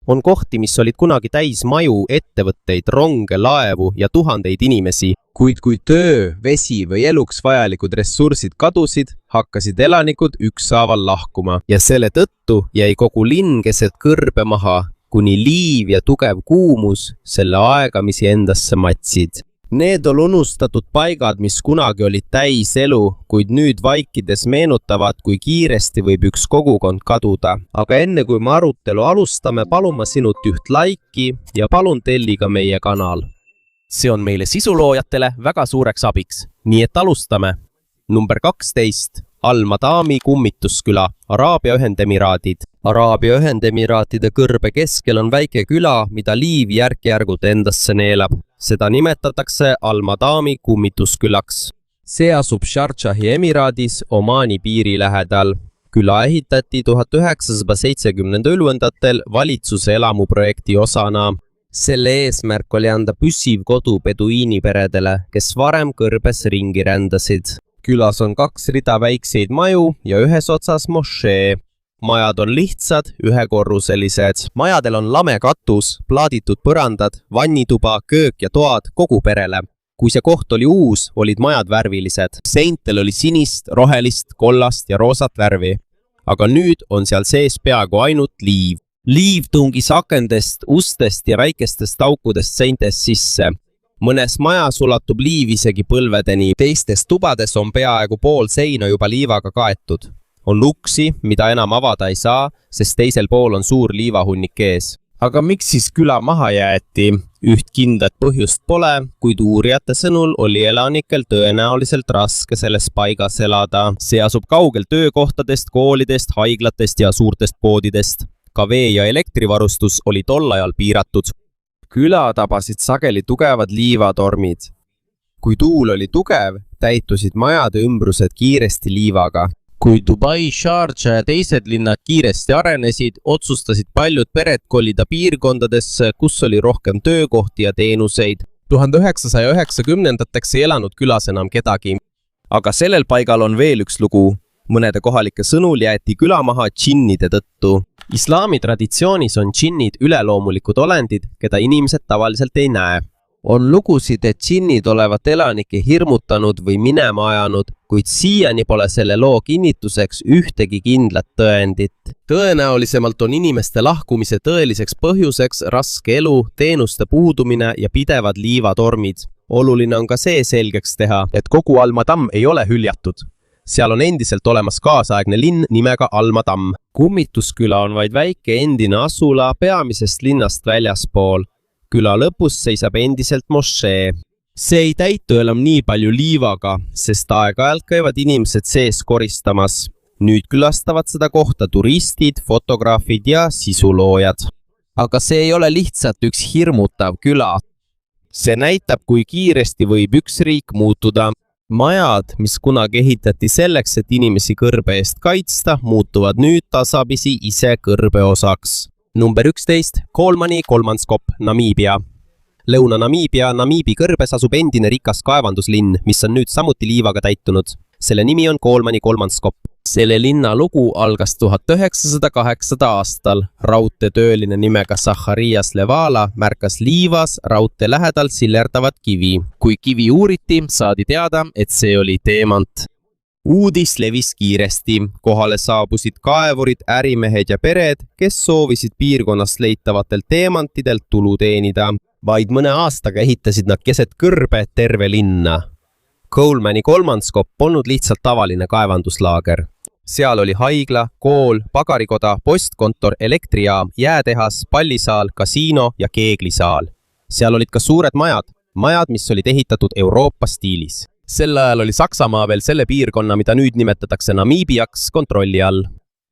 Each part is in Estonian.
On kohti, mis olid kunagi täis maju, ettevõtteid, ronge, laevu ja tuhandeid inimesi. Kuid kui töö, vesi või eluks vajalikud ressursid kadusid, hakkasid elanikud ükshaaval lahkuma. Ja selle tõttu jäi kogu linn keset kõrbe maha, kuni liiv ja tugev kuumus selle aegamisi endasse matsid. Need on unustatud paigad, mis kunagi olid täis elu, kuid nüüd vaikides meenutavad, kui kiiresti võib üks kogukond kaduda. Aga enne kui me arutelu alustame, palun ma sinult üht laiki ja palun telli ka meie kanal. See on meile sisuloojatele väga suureks abiks. Nii et alustame. Number 12. Al-Madami kummitusküla, Araabia Ühendemiraadid. Araabia Ühendemiraatide kõrbe keskel on väike küla, mida liiv järk-järgult endasse neelab. Seda nimetatakse Al-Madami kummituskülaks. See asub Sharjahi emiraadis Omaani piiri lähedal. Küla ehitati 1970-ndatel valitsuse elamuprojekti osana. Selle eesmärk oli anda püsiv kodu peduiiniperedele, kes varem kõrbes ringi rändasid. Külas on 2 rida väikseid maju ja ühes otsas mošee. Majad on lihtsad, ühekorruselised. Majadel on lame katus, plaaditud põrandad, vannituba, köök ja toad kogu perele. Kui see koht oli uus, olid majad värvilised. Seintel oli sinist, rohelist, kollast ja roosat värvi. Aga nüüd on seal sees peaaegu ainult liiv. Liiv tungis akendest, ustest ja väikestest aukudest seintes sisse. Mõnes majas ulatub liiv isegi põlvedeni. Teistes tubades on peaaegu pool seina juba liivaga kaetud. On uksi, mida enam avada ei saa, sest teisel pool on suur liivahunnik ees. Aga miks siis küla maha jäeti? Üht kindlat põhjust pole, kuid uurijate sõnul oli elanikel tõenäoliselt raske selles paigas elada. See asub kaugel töökohtadest, koolidest, haiglatest ja suurtest poodidest. Ka vee- ja elektrivarustus oli tol ajal piiratud. Küla tabasid sageli tugevad liivatormid. Kui tuul oli tugev, täitusid majade ümbrused kiiresti liivaga. Kui Dubai, Sharjah ja teised linnad kiiresti arenesid, otsustasid paljud pered kolida piirkondadesse, kus oli rohkem töökohti ja teenuseid. 1990-ndateks ei elanud külas enam kedagi. Aga sellel paigal on veel üks lugu. Mõnede kohalike sõnul jäeti küla maha džinnide tõttu. Islami traditsioonis on džinnid üleloomulikud olendid, keda inimesed tavaliselt ei näe. On lugusid, et džinnid olevat elanikke hirmutanud või minema ajanud, kuid siiani pole selle loo kinnituseks ühtegi kindlat tõendit. Tõenäolisemalt on inimeste lahkumise tõeliseks põhjuseks raske elu, teenuste puudumine ja pidevad liivatormid. Oluline on ka see selgeks teha, et kogu Al-Madam ei ole hüljatud. Seal on endiselt olemas kaasaegne linn nimega Al-Madam. Kummitusküla on vaid väike endine asula peamisest linnast väljaspool. Küla lõpus seisab endiselt mošee. See ei täitu enam nii palju liivaga, sest aeg-ajalt käivad inimesed sees koristamas. Nüüd külastavad seda kohta turistid, fotograafid ja sisuloojad. Aga see ei ole lihtsalt üks hirmutav küla. See näitab, kui kiiresti võib üks riik muutuda. Majad, mis kunagi ehitati selleks, et inimesi kõrbe eest kaitsta, muutuvad nüüd tasapisi ise kõrbe osaks. Number 11. Kolmani Kolmanskop, Namiibia. Lõuna-Namiibia Namiibi kõrbes asub endine rikas kaevanduslinn, mis on nüüd samuti liivaga täitunud. Selle nimi on Kolmani Kolmanskop. Selle linna lugu algas 1908. aastal. Raudteetööline nimega Zacharias Levala märkas liivas raudtee lähedal sillerdavat kivi. Kui kivi uuriti, saadi teada, et see oli teemant. Uudis levis kiiresti. Kohale saabusid kaevurid, ärimehed ja pered, kes soovisid piirkonnast leitavatelt teemantidelt tulu teenida. Vaid mõne aastaga ehitasid nad keset kõrbe terve linna. Colemani Kolmanskop polnud lihtsalt tavaline kaevanduslaager. Seal oli haigla, kool, pagarikoda, postkontor, elektrijaam, jäätehas, pallisaal, kasiino ja keeglisaal. Seal olid ka suured majad, mis olid ehitatud Euroopa stiilis. Sel ajal oli Saksamaa veel selle piirkonna, mida nüüd nimetatakse Namiibiaks, kontrolli all.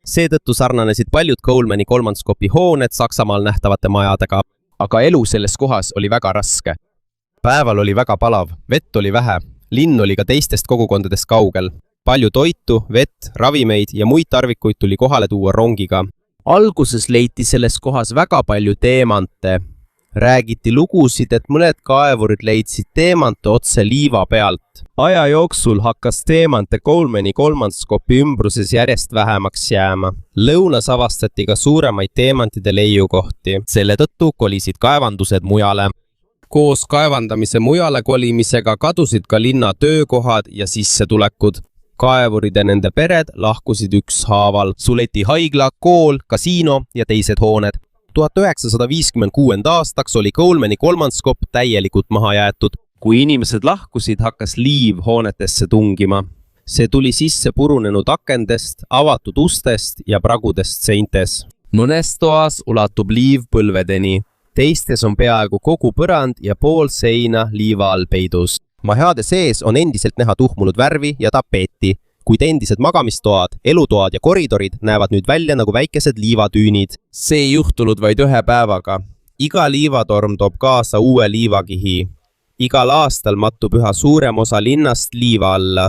Seetõttu sarnanesid paljud Colemani Kolmanskopi hooned Saksamaal nähtavate majadega, aga elu selles kohas oli väga raske. Päeval oli väga palav, vett oli vähe, linn oli ka teistest kogukondadest kaugel. Palju toitu, vett, ravimeid ja muid tarvikuid tuli kohale tuua rongiga. Alguses leiti selles kohas väga palju teemante. Räägiti lugusid, et mõned kaevurid leidsid teemante otse liiva pealt. aja jooksul hakkas teemante Colemani kolmandaskopi ümbruses järjest vähemaks jääma. Lõunas avastati ka suuremaid teemantide leiukohti. Selle tõttu kolisid kaevandused mujale. Koos kaevandamise mujale kolimisega kadusid ka linna töökohad ja sissetulekud. Kaevurid ja nende pered lahkusid ükshaaval. Suleti haigla, kool, kasiino ja teised hooned. 1956. aastaks oli Colemani kolmandaskop täielikult maha jäetud. Kui inimesed lahkusid, hakkas liiv hoonetesse tungima. See tuli sisse purunenud akendest, avatud ustest ja pragudest seintes. Mõnes toas ulatub liiv põlvedeni. Teistes on peaaegu kogu põrand ja pool seina liiva all peidus. Mahade sees on endiselt näha tuhmunud värvi ja tapeeti, kuid endised magamistoad, elutoad ja koridorid näevad nüüd välja nagu väikesed liivatüünid. See ei juhtunud vaid ühe päevaga. Iga liivatorm toob kaasa uue liivakihi. Igal aastal mattub üha suurem osa linnast liiva alla.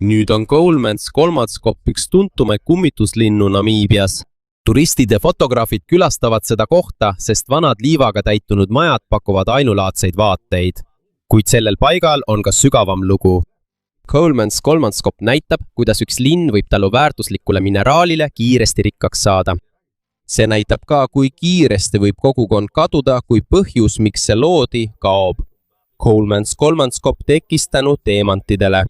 Nüüd on Colemans kolmandaskop üks tuntumaid kummituslinnu Namiibias. Turistid ja fotograafid külastavad seda kohta, sest vanad liivaga täitunud majad pakuvad ainulaadseid vaateid. Kuid sellel paigal on ka sügavam lugu. Colemans kolmandaskop näitab, kuidas üks linn võib tänu väärtuslikule mineraalile kiiresti rikkaks saada. See näitab ka, kui kiiresti võib kogukond kaduda, kui põhjus, miks see loodi, kaob. Colemans kolmandaskop tekkis tänu teemantidele.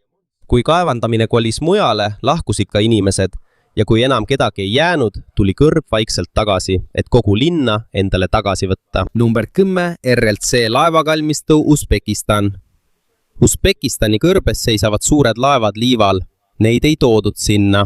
Kui kaevandamine kolis mujale, lahkusid ka inimesed ja kui enam kedagi ei jäänud, tuli kõrb vaikselt tagasi, et kogu linna endale tagasi võtta. Number 10. RLC laevakalmistu Usbekistan. Usbekistani kõrbes seisavad suured laevad liival. Neid ei toodud sinna.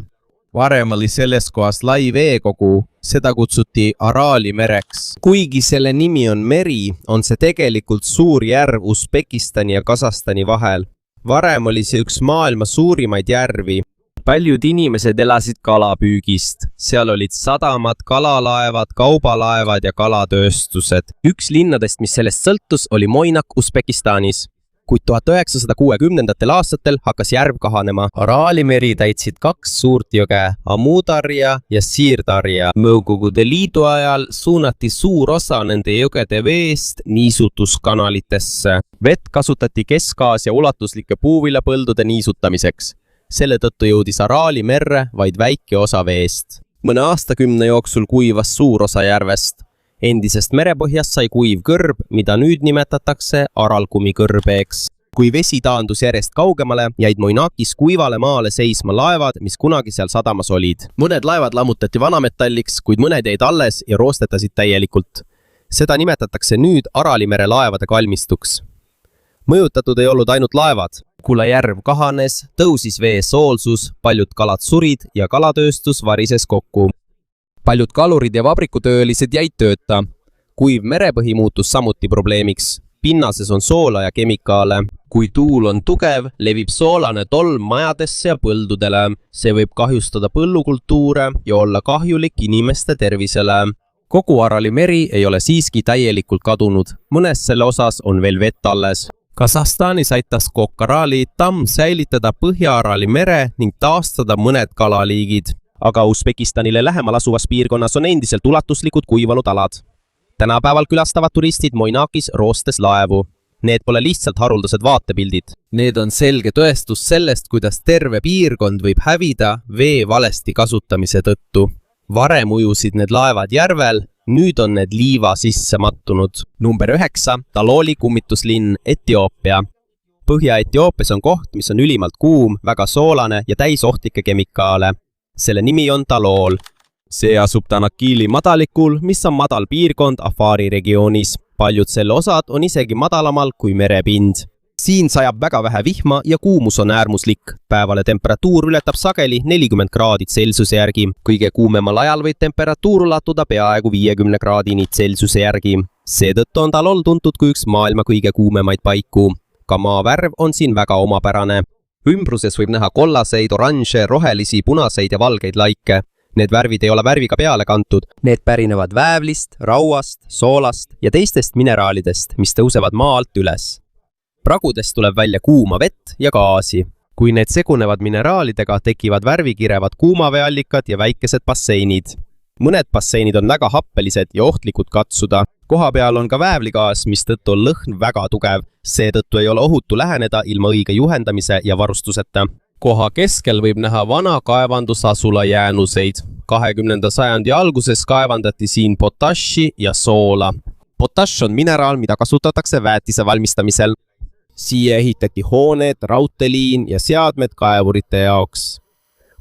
Varem oli selles kohas lai veekogu, seda kutsuti Araali mereks. Kuigi selle nimi on meri, on see tegelikult suur järv Usbekistani ja Kasahstani vahel. Varem oli see üks maailma suurimaid järvi. Paljud inimesed elasid kalapüügist. Seal olid sadamad, kalalaevad, kaubalaevad ja kalatööstused. Üks linnadest, mis sellest sõltus, oli Moinak Usbekistanis. Kuid 1960. aastatel hakkas järv kahanema. Araali meri täitsid 2 suurt jõge, Amudarja ja Sirdarja. Nõukogude Liidu ajal suunati suur osa nende jõgede veest niisutuskanalitesse. Vett kasutati Kesk-Aasia ulatuslike puuviljapõldude niisutamiseks. Selle tõttu jõudis Araali merre vaid väike osa veest. Mõne aastakümne jooksul kuivas suur osa järvest. Endisest merepõhjast sai kuiv kõrb, mida nüüd nimetatakse Aralgumi kõrbeeks. Kui vesi taandus järjest kaugemale, jäid Moinakis kuivale maale seisma laevad, mis kunagi seal sadamas olid. Mõned laevad lammutati vanametalliks, kuid mõned jäid alles ja roostetasid täielikult. Seda nimetatakse nüüd Araali mere laevade kalmistuks. Mõjutatud ei olnud ainult laevad. Kuna järv kahanes, tõusis vee soolsus, paljud kalad surid ja kalatööstus varises kokku. Paljud kalurid ja vabrikutöölised jäid tööta. Kuiv merepõhi muutus samuti probleemiks. Pinnases on soola ja kemikaale. Kui tuul on tugev, levib soolane tolm majadesse ja põldudele. See võib kahjustada põllukultuure ja olla kahjulik inimeste tervisele. Kogu Araali meri ei ole siiski täielikult kadunud. Mõnes selle osas on veel vett alles. Kasahstanis aitas Kokkaraali tamm säilitada Põhja-Araali mere ning taastada mõned kalaliigid. Aga Usbekistanile lähemal asuvas piirkonnas on endiselt ulatuslikud kuivanud alad. Tänapäeval külastavad turistid Moinakis roostes laevu. Need pole lihtsalt haruldased vaatepildid. Need on selge tõestus sellest, kuidas terve piirkond võib hävida vee valesti kasutamise tõttu. Varem ujusid need laevad järvel, nüüd on need liiva sisse mattunud. Number 9. Dalooli kummituslinn Etioopia. Põhja-Etioopias on koht, mis on ülimalt kuum, väga soolane ja täis ohtlikke kemikaale. Selle nimi on Dalool. See asub Tanakili madalikul, mis on madal piirkond Afari regioonis. Paljud selle osad on isegi madalamal kui merepind. Siin sajab väga vähe vihma ja kuumus on äärmuslik. Päevale temperatuur ületab sageli 40 kraadit Celsiuse järgi. Kõige kuumemal ajal võib temperatuur ulatuda peaaegu 50 kraadini Celsiuse järgi. Seetõttu on Dalool tuntud kui üks maailma kõige kuumemaid paiku. Ka maavärv on siin väga omapärane. Ümbruses võib näha kollaseid, oranže, rohelisi, punaseid ja valgeid laike. Need värvid ei ole värviga peale kantud. Need pärinevad väävlist, rauast, soolast ja teistest mineraalidest, mis tõusevad maa alt üles. Pragudest tuleb välja kuuma vett ja gaasi. Kui need segunevad mineraalidega, tekivad värvikirevad kuumaveeallikad ja väikesed basseinid. mõned basseinid on väga happelised ja ohtlikud katsuda. Koha peal on ka väävligaas, mistõttu on lõhn väga tugev. Seetõttu ei ole ohutu läheneda ilma õige juhendamise ja varustuseta. Koha keskel võib näha vana kaevandusasula jäänuseid. 20. sajandi alguses kaevandati siin potassi ja soola. Potass on mineraal, mida kasutatakse väetise valmistamisel. Siia ehitati hooned, raudteeliin ja seadmed kaevurite jaoks.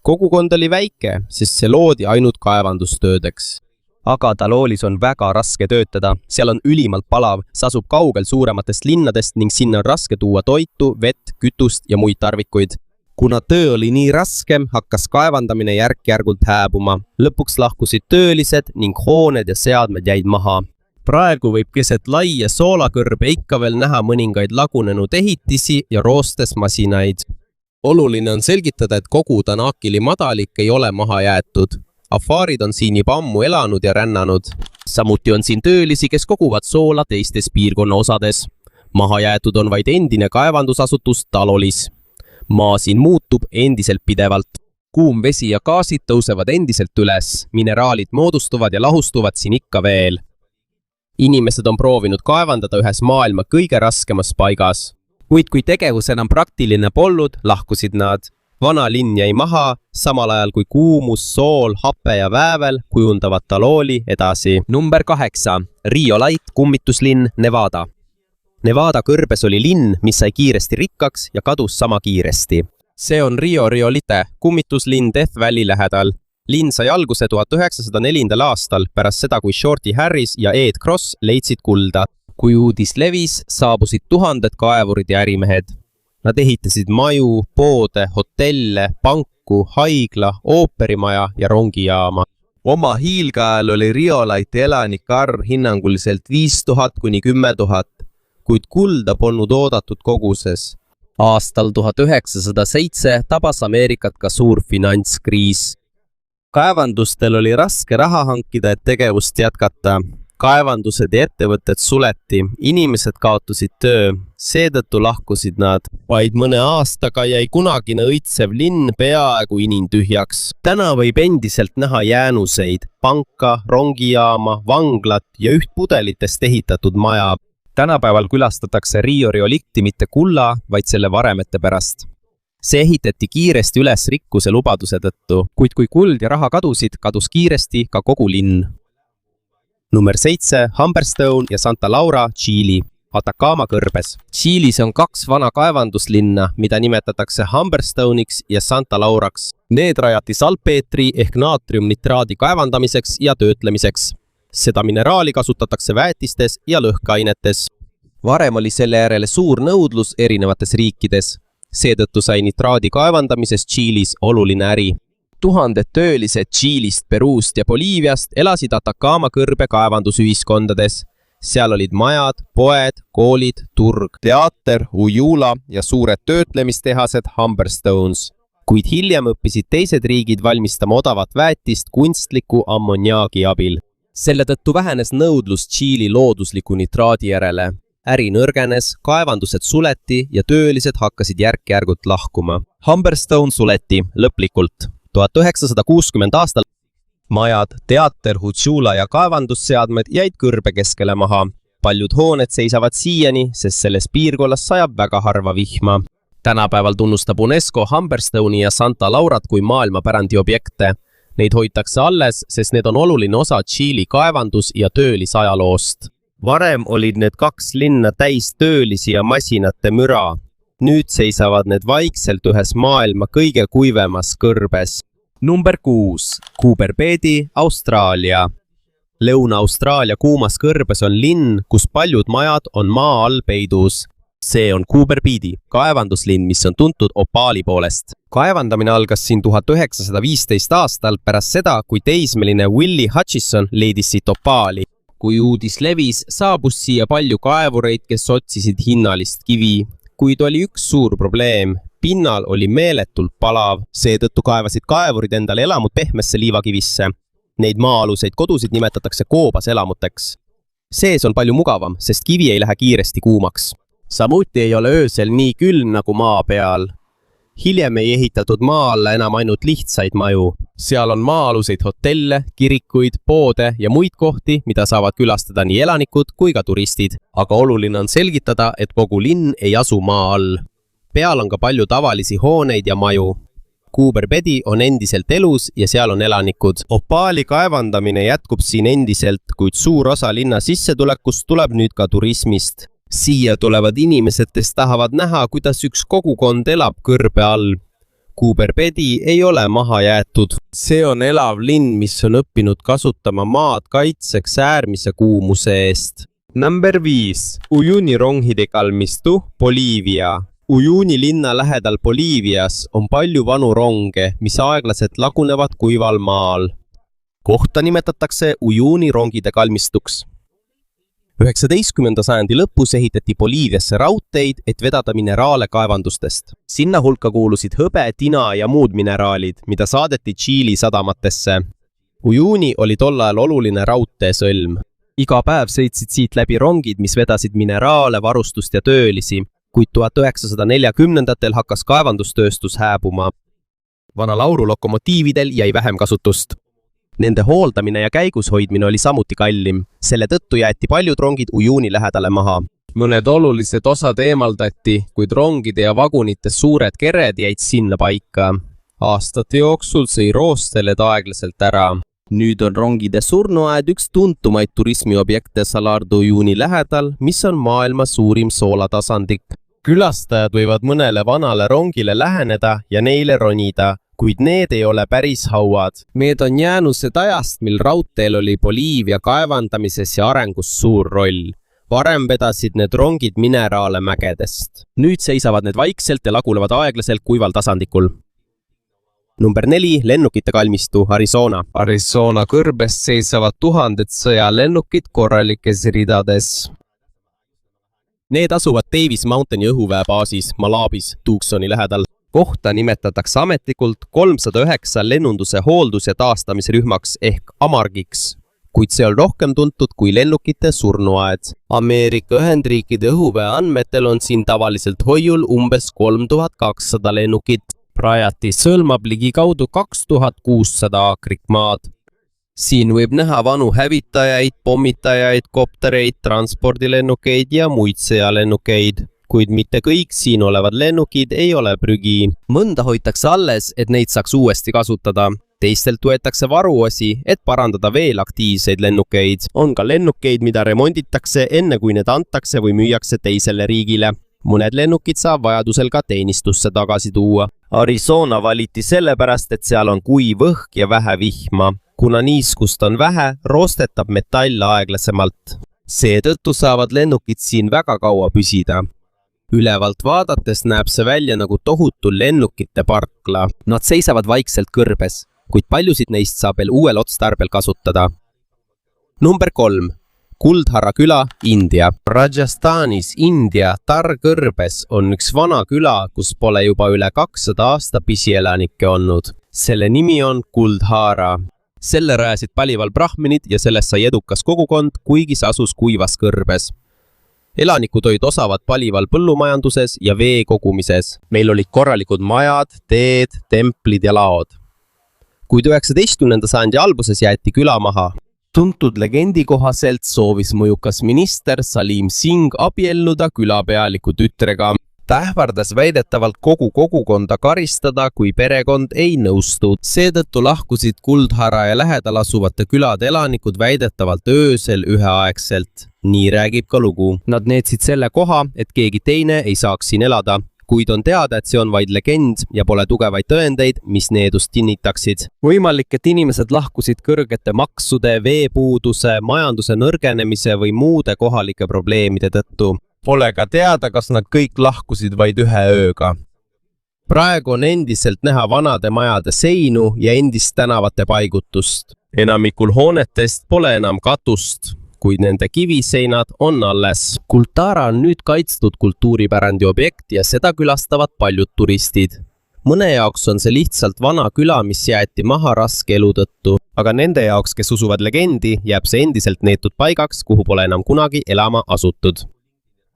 Kogukond oli väike, sest see loodi ainult kaevandustöödeks. Aga Taloolis on väga raske töötada, seal on ülimalt palav, see asub kaugel suurematest linnadest ning sinna on raske tuua toitu, vett, kütust ja muid tarvikuid. Kuna töö oli nii raske, hakkas kaevandamine järk-järgult hääbuma. Lõpuks lahkusid töölised ning hooned ja seadmed jäid maha. Praegu võib keset laia soolakõrbe ikka veel näha mõningaid lagunenud ehitisi ja roostes masinaid. Oluline on selgitada, et kogu Danakili madalik ei ole maha jäetud. Afaarid on siin juba ammu elanud ja rännanud. Samuti on siin töölisi, kes koguvad soola teistes piirkonna osades. Maha jäetud on vaid endine kaevandusasutus Taloolis. Maa siin muutub endiselt pidevalt. Kuum vesi ja gaasid tõusevad endiselt üles. Mineraalid moodustuvad ja lahustuvad siin ikka veel. Inimesed on proovinud kaevandada ühes maailma kõige raskemas paigas. Kuid kui tegevus enam praktiline polnud, lahkusid nad. Vana linn jäi maha, samal ajal kui kuumus, sool, hape ja väävel kujundavad Talooli edasi. Number 8. Rio Light, kummituslinn, Nevada. Nevada kõrbes oli linn, mis sai kiiresti rikkaks ja kadus sama kiiresti. See on Rio Riolite, kummituslinn Death Valley lähedal. Linn sai alguse 1904. aastal pärast seda, kui Shorty Harris ja Ed Cross leidsid kulda. Kui uudis levis, saabusid tuhanded kaevurid ja ärimehed. Nad ehitasid maju, poode, hotelle, panku, haigla, ooperimaja ja rongijaama. Oma hiilgeajal oli Rio Lighti elanike arv hinnanguliselt 5000 kuni 10 000, kuid kulda polnud oodatud koguses. Aastal 1907 tabas Ameerikat ka suur finantskriis. Kaevandustel oli raske raha hankida, et tegevust jätkata. Kaevandused ja ettevõtted suleti, inimesed kaotasid töö, seetõttu lahkusid nad. Vaid mõne aastaga jäi kunagine õitsev linn peaaegu inintühjaks. Täna võib endiselt näha jäänuseid, panka, rongijaama, vanglat ja üht pudelitest ehitatud maja. Tänapäeval külastatakse Rio Rioliti mitte kulla, vaid selle varemete pärast. See ehitati kiiresti üles rikkuse lubaduse tõttu, kuid kui kuld ja raha kadusid, kadus kiiresti ka kogu linn. Number 7. Humberstone ja Santa Laura, Tšiili, Atacama kõrbes. Tšiilis on 2 vana kaevanduslinna, mida nimetatakse Humberstone'iks ja Santa Lauraks. Need rajati salpeetri ehk naatriumnitraadi kaevandamiseks ja töötlemiseks. Seda mineraali kasutatakse väetistes ja lõhkeainetes. Varem oli selle järele suur nõudlus erinevates riikides. Seetõttu sai nitraadi kaevandamises Tšiilis oluline äri. Tuhanded töölised Tšiilist, Peruust ja Boliiviast elasid Atacama kõrbe kaevandusühiskondades. Seal olid majad, poed, koolid, turg, teater, ujula ja suured töötlemistehased Humberstones. Kuid hiljem õppisid teised riigid valmistama odavat väetist kunstliku ammoniaagi abil. Selle tõttu vähenes nõudlus Tšiili loodusliku nitraadi järele. Äri nõrgenes, kaevandused suleti ja töölised hakkasid järk-järgult lahkuma. Humberstone suleti lõplikult. 1960 aastal majad, teater, hutšula ja kaevandusseadmed jäid kõrbe keskele maha. Paljud hooned seisavad siiani, sest selles piirkonnas sajab väga harva vihma. Tänapäeval tunnustab UNESCO Humberstone'i ja Santa Laurat kui maailmapärandi objekte. Neid hoitakse alles, sest need on oluline osa Tšiili kaevandus- ja töölisajaloost. Varem olid need 2 linna täis töölisi ja masinate müra. Nüüd seisavad need vaikselt ühes maailma kõige kuivemas kõrbes. Number 6. Cooper Pedy, Austraalia. Lõuna-Austraalia kuumas kõrbes on linn, kus paljud majad on maa all peidus. See on Cooper Pedy, kaevanduslinn, mis on tuntud opaali poolest. Kaevandamine algas siin 1915 aastal pärast seda, kui teismeline Willie Hutchison leidis siit opaali. Kui uudis levis, saabus siia palju kaevureid, kes otsisid hinnalist kivi. Kuid oli üks suur probleem. Pinnal oli meeletult palav, seetõttu kaevasid kaevurid endale elamud pehmesse liivakivisse. Neid maa-aluseid kodusid nimetatakse koobaselamuteks. Sees on palju mugavam, sest kivi ei lähe kiiresti kuumaks. Samuti ei ole öösel nii külm nagu maa peal. hiljem ei ehitatud maa alla enam ainult lihtsaid maju. seal on maa-aluseid hotelle, kirikuid, poode ja muid kohti, mida saavad külastada nii elanikud kui ka turistid. aga oluline on selgitada, et kogu linn ei asu maa all. peal on ka palju tavalisi hooneid ja maju. Coober Pedy on endiselt elus ja seal on elanikud. Opaali kaevandamine jätkub siin endiselt, kuid suur osa linna sissetulekust tuleb nüüd ka turismist. Siia tulevad inimesed, kes tahavad näha, kuidas üks kogukond elab kõrbe all. Coober Pedy ei ole maha jäetud. See on elav linn, mis on õppinud kasutama maad kaitseks äärmise kuumuse eest. Number 5. Uyuni rongide kalmistu, Boliivia. Uyuni linna lähedal Boliivias on palju vanu ronge, mis aeglaselt lagunevad kuival maal. Kohta nimetatakse Uyuni rongide kalmistuks. 19. sajandi lõpus ehitati Boliiviasse raudteid, et vedada mineraale kaevandustest. Sinna hulka kuulusid hõbe, tina ja muud mineraalid, mida saadeti Tšiili sadamatesse. Uyuni oli tol ajal oluline raudteesõlm. Iga päev sõitsid siit läbi rongid, mis vedasid mineraale, varustust ja töölisi, kuid 1940-ndatel hakkas kaevandustööstus hääbuma. Vana Lauru lokomotiividel jäi vähem kasutust. Nende hooldamine ja käigushoidmine oli samuti kallim. Selle tõttu jäeti paljud rongid Uyuni lähedale maha. Mõned olulised osad eemaldati, kuid rongide ja vagunite suured kered jäid sinna paika. Aastate jooksul sõi roosteled aeglaselt ära. Nüüd on rongide surnuaed üks tuntumaid turismiobjekte Salar de Uyuni lähedal, mis on maailma suurim soolatasandik. Külastajad võivad mõnele vanale rongile läheneda ja neile ronida, kuid need ei ole päris hauad. Need on jäänused ajast, mil raudteel oli Boliivia kaevandamises ja arengus suur roll. Varem vedasid need rongid mineraale mägedest. Nüüd seisavad need vaikselt ja lagunevad aeglaselt kuival tasandikul. Number 4. Lennukite kalmistu, Arizona. Arizona kõrbest seisavad tuhanded sõjalennukid korralikes ridades. Need asuvad Davis Mountaini õhuväebaasis Malabis, Tucsoni lähedal. Kohta nimetatakse ametlikult 309 lennunduse hooldus- ja taastamisrühmaks ehk AMARGiks, kuid see on rohkem tuntud kui lennukite surnuaed. Ameerika Ühendriikide õhuväe andmetel on siin tavaliselt hoiul umbes 3200 lennukit. Rajatis hõlmab ligikaudu 2600 akrikmaad. Siin võib näha vanu hävitajaid, pommitajaid, koptereid, transpordilennukeid ja muid sõjalennukeid, kuid mitte kõik siin olevad lennukid ei ole prügi. Mõnda hoitakse alles, et neid saaks uuesti kasutada. Teistelt võetakse varuosi, et parandada veel aktiivseid lennukeid. On ka lennukeid, mida remonditakse enne, kui need antakse või müüakse teisele riigile. Mõned lennukid saab vajadusel ka teenistusse tagasi tuua. Arizona valiti sellepärast, et seal on kuiv õhk ja vähe vihma. Kuna niiskust on vähe, roostetab metall aeglasemalt. Seetõttu saavad lennukid siin väga kaua püsida. Ülevalt vaadates näeb see välja nagu tohutu lennukite parkla. Nad seisavad vaikselt kõrbes, kuid paljusid neist saab veel uuel otstarbel kasutada. Number 3. Kuldharra küla, India. Rajasthanis, India Tar-kõrbes on üks vana küla, kus pole juba üle 200 aasta pisielanikke olnud. Selle nimi on Kuldharra. Selle rajasid palival brahminid ja sellest sai edukas kogukond, kuigi see asus kuivas kõrbes. Elanikud olid osavad palival põllumajanduses ja vee kogumises. Meil olid korralikud majad, teed, templid ja laod. Kuid 19. sajandi alguses jäeti küla maha. Tuntud legendi kohaselt soovis mõjukas minister Salim Singh abielluda külapealiku tütrega. Ta ähvardas väidetavalt kogu kogukonda karistada, kui perekond ei nõustu. Seetõttu lahkusid Kuldharra ja lähedal asuvate külade elanikud väidetavalt öösel üheaegselt. Nii räägib ka lugu. Nad neetsid selle koha, et keegi teine ei saaks siin elada, kuid on teada, et see on vaid legend ja pole tugevaid tõendeid, mis needust kinnitaksid. Võimalik, et inimesed lahkusid kõrgete maksude, veepuuduse, majanduse nõrgenemise või muude kohalike probleemide tõttu. Pole ka teada, kas nad kõik lahkusid vaid ühe ööga. Praegu on endiselt näha vanade majade seinu ja endist tänavate paigutust. Enamikul hoonetest pole enam katust, kuid nende kiviseinad on alles. Kuldharra on nüüd kaitstud kultuuripärandi objekt ja seda külastavad paljud turistid. Mõne jaoks on see lihtsalt vana küla, mis jäeti maha raske elu tõttu, aga nende jaoks, kes usuvad legendi, jääb see endiselt neetud paigaks, kuhu pole enam kunagi elama asutud.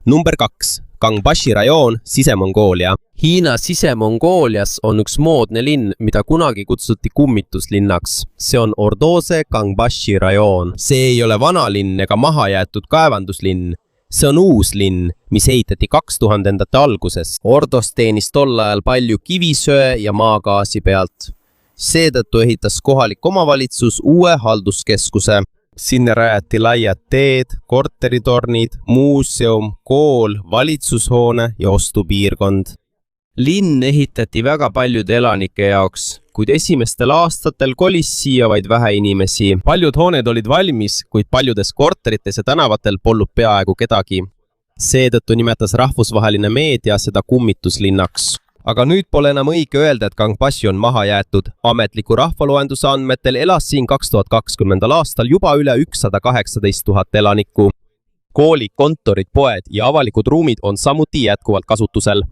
Number 2. Gangbashi rajoon, Sise-Mongoolia. Hiina Sise-Mongoolias on üks moodne linn, mida kunagi kutsuti kummituslinnaks. See on Ordose Gangbashi rajoon. See ei ole vanalinn ega mahajäetud kaevanduslinn. See on uus linn, mis ehitati 2000-ndate alguses. Ordos teenis tol ajal palju kivisöe ja maagaasi pealt. Seetõttu ehitas kohalik omavalitsus uue halduskeskuse. Sinne rajati laiad teed, korteritornid, muuseum, kool, valitsushoone ja ostupiirkond. Linn ehitati väga paljude elanike jaoks, kuid esimestel aastatel kolis siia vaid vähe inimesi. Paljud hooned olid valmis, kuid paljudes korterites ja tänavatel polnud peaaegu kedagi. Seetõttu nimetas rahvusvaheline meedia seda kummituslinnaks. Aga nüüd pole enam õige öelda, et Gangbashi on maha jäetud. Ametliku rahvaloenduse andmetel elas siin 2020. aastal juba üle 118 000 elanikku. Koolid, kontorid, poed ja avalikud ruumid on samuti jätkuvalt kasutusel.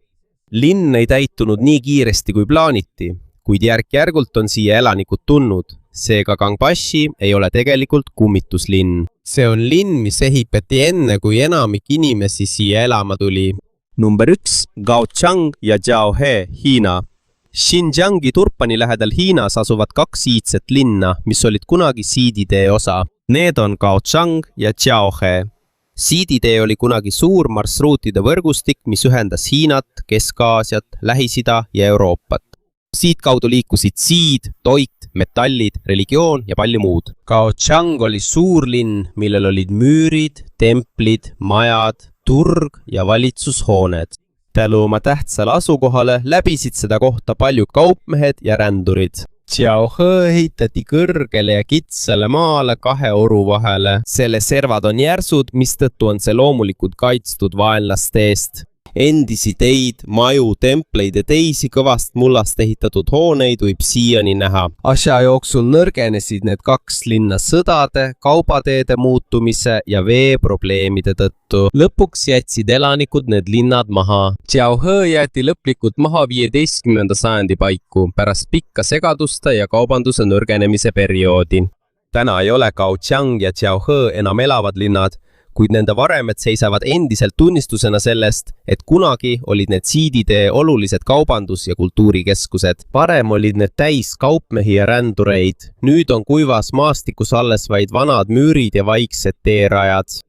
Linn ei täitunud nii kiiresti kui plaaniti, kuid järk-järgult on siia elanikud tulnud. Seega Gangbashi ei ole tegelikult kummituslinn. See on linn, mis ehitati enne, kui enamik inimesi siia elama tuli. Number 1. Gaochang ja Jiaohe, Hiina. Xinjiangi Turpani lähedal Hiinas asuvad 2 iidset linna, mis olid kunagi siiditee osa. Need on Gaochang ja Jiaohe. Siiditee oli kunagi suur marsruutide võrgustik, mis ühendas Hiinat, Kesk-Aasiat, Lähis-Ida ja Euroopat. Siit kaudu liikusid siid, toit, metallid, religioon ja palju muud. Gaochang oli suur linn, millel olid müürid, templid, majad, turg ja valitsushooned. Tänu oma tähtsale asukohale läbisid seda kohta palju kaupmehed ja rändurid. Jiaohe ehitati kõrgele ja kitsale maale 2 oru vahele. Selle servad on järsud, mistõttu on see loomulikult kaitstud vaenlaste eest. Endisi teid, maju, templeid ja teisi kõvast mullast ehitatud hooneid võib siiani näha. Asja jooksul nõrgenesid need 2 linna sõdade, kaubateede muutumise ja veeprobleemide tõttu. Lõpuks jätsid elanikud need linnad maha. Jiaohe jäeti lõplikult maha 15. sajandi paiku pärast pikka segaduste ja kaubanduse nõrgenemise perioodi. Täna ei ole Gaochang ja Jiaohe enam elavad linnad, kuid nende varemed seisavad endiselt tunnistusena sellest, et kunagi olid need siiditee olulised kaubandus- ja kultuurikeskused. Varem olid need täis kaupmehi ja rändureid. Nüüd on kuivas maastikus alles vaid vanad müürid ja vaiksed teerajad.